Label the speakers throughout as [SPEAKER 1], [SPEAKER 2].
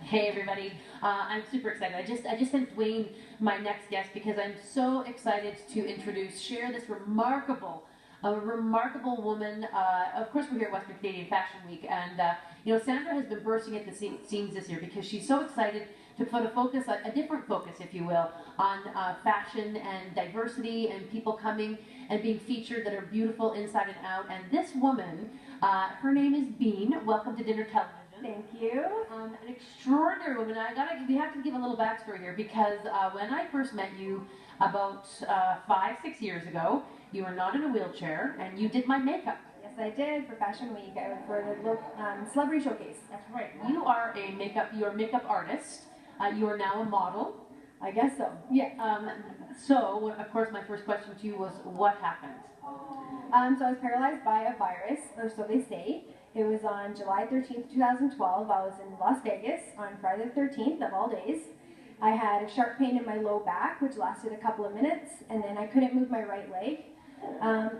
[SPEAKER 1] Hey everybody, I'm super excited. I just sent Dwayne my next guest because I'm so excited to share this remarkable woman. Of course, we're here at Western Canadian Fashion Week, and you know, Sandra has been bursting at the seams this year because she's so excited to put a different focus, if you will, on fashion and diversity and people coming and being featured that are beautiful inside and out. And this woman, her name is Bean. Welcome to Dinner Television.
[SPEAKER 2] Thank you.
[SPEAKER 1] An extraordinary woman. We have to give a little backstory here because when I first met you about 5-6 years ago, you were not in a wheelchair and you did my makeup.
[SPEAKER 2] Yes, I did for Fashion Week. I was for the celebrity showcase.
[SPEAKER 1] That's right. You are a makeup artist. You are now a model.
[SPEAKER 2] I guess so. Yeah.
[SPEAKER 1] So, of course, my first question to you was, what happened?
[SPEAKER 2] So I was paralyzed by a virus, or so they say. It was on July 13th, 2012. I was in Las Vegas on Friday the 13th of all days. I had a sharp pain in my low back, which lasted a couple of minutes, and then I couldn't move my right leg.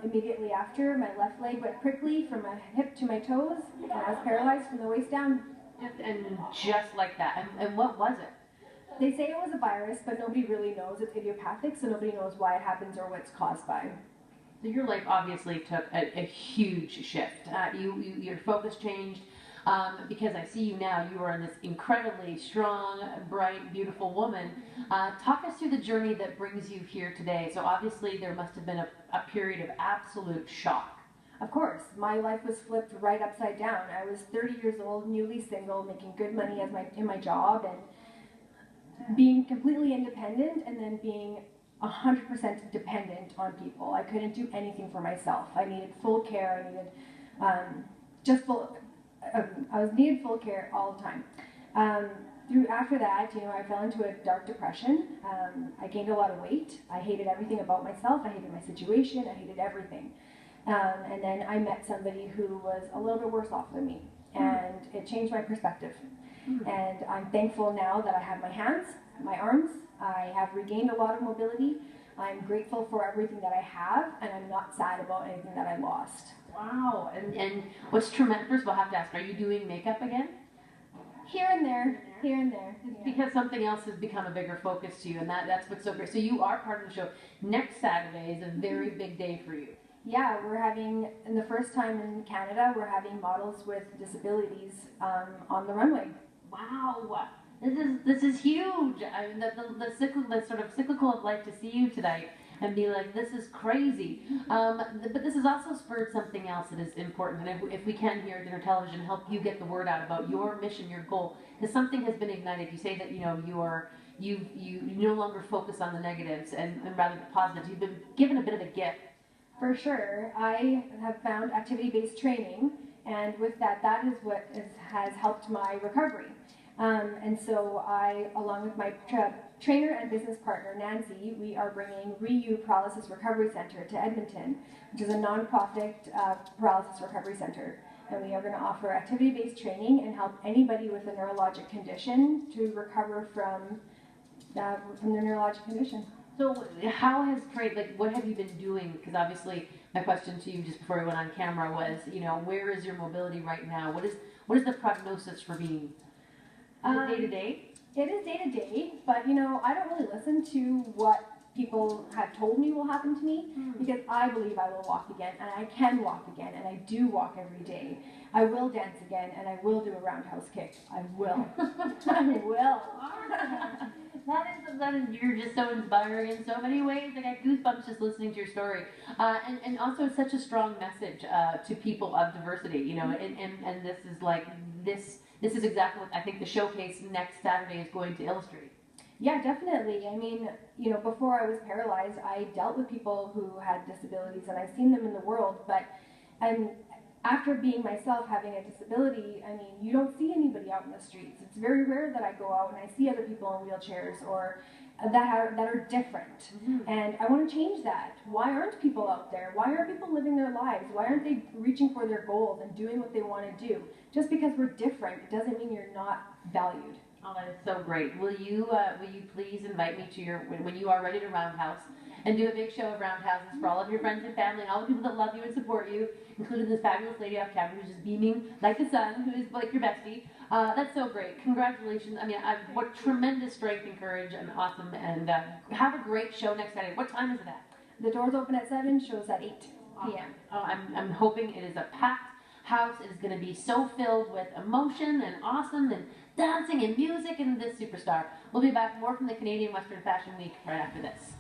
[SPEAKER 2] Immediately after, my left leg went prickly from my hip to my toes, and I was paralyzed from the waist down.
[SPEAKER 1] And just like that. And what was it?
[SPEAKER 2] They say it was a virus, but nobody really knows. It's idiopathic, so nobody knows why it happens or what it's caused by.
[SPEAKER 1] So your life obviously took a huge shift. Your focus changed because I see you now. You are this incredibly strong, bright, beautiful woman. Talk us through the journey that brings you here today. So obviously there must have been a period of absolute shock.
[SPEAKER 2] Of course, my life was flipped right upside down. I was 30 years old, newly single, making good money in my job, and being completely independent, and then being 100% dependent on people. I couldn't do anything for myself. I needed full care. I needed needed full care all the time. After that, you know, I fell into a dark depression. I gained a lot of weight. I hated everything about myself. I hated my situation. I hated everything. And then I met somebody who was a little bit worse off than me, and it changed my perspective. And I'm thankful now that I have my hands, my arms. I have regained a lot of mobility. I'm grateful for everything that I have, and I'm not sad about anything that I lost.
[SPEAKER 1] Wow. And what's tremendous, first of all, I have to ask, are you doing makeup again?
[SPEAKER 2] Here and there. Here and there.
[SPEAKER 1] It's because something else has become a bigger focus to you, and that's what's so great. So you are part of the show. Next Saturday is a very big day for you.
[SPEAKER 2] Yeah, we're having, and the first time in Canada, we're having models with disabilities on the runway.
[SPEAKER 1] Wow. This is huge. I mean, the sort of cyclical of life to see you tonight and be like, this is crazy. But this has also spurred something else that is important. And if we can here at Dinner Television help you get the word out about your mission, your goal, because something has been ignited. You say that you know you no longer focus on the negatives and rather the positives. You've been given a bit of a gift.
[SPEAKER 2] For sure, I have found activity-based training, and with that is what has helped my recovery. And so I, along with my trainer and business partner, Nancy, we are bringing ReYu Paralysis Recovery Center to Edmonton, which is a non-profit paralysis recovery center. And we are going to offer activity-based training and help anybody with a neurologic condition to recover from their neurologic condition.
[SPEAKER 1] So how has what have you been doing? Because obviously my question to you just before we went on camera was, you know, where is your mobility right now? What is the prognosis for being? Day to day?
[SPEAKER 2] It is day to day, but you know, I don't really listen to what people have told me will happen to me because I believe I will walk again, and I can walk again, and I do walk every day. I will dance again, and I will do a roundhouse kick. I will. I will.
[SPEAKER 1] That is, you're just so inspiring in so many ways. I got goosebumps just listening to your story. And also it's such a strong message to people of diversity, you know, and this is like, this is exactly what I think the showcase next Saturday is going to illustrate.
[SPEAKER 2] Yeah, definitely. I mean, you know, before I was paralyzed, I dealt with people who had disabilities, and I've seen them in the world, but after being myself having a disability, I mean, you don't see anybody out in the streets. It's very rare that I go out and I see other people in wheelchairs or that are different. And I want to change that. Why aren't people out there? Why aren't people living their lives? Why aren't they reaching for their goals and doing what they want to do? Just because we're different, it doesn't mean you're not valued.
[SPEAKER 1] Oh, that is so great. Will you please invite me to your, when you are ready to roundhouse, and do a big show of roundhouses for all of your friends and family and all the people that love you and support you, including this fabulous lady off camera who's just beaming like the sun, who is like your bestie. That's so great. Congratulations. I mean, what tremendous strength and courage, and awesome. And have a great show next Saturday. What time is it at?
[SPEAKER 2] The doors open at 7, shows at 8 p.m.
[SPEAKER 1] Oh, I'm hoping it is a packed house. It is going to be so filled with emotion and awesome and dancing and music and this superstar. We'll be back more from the Canadian Western Fashion Week right after this.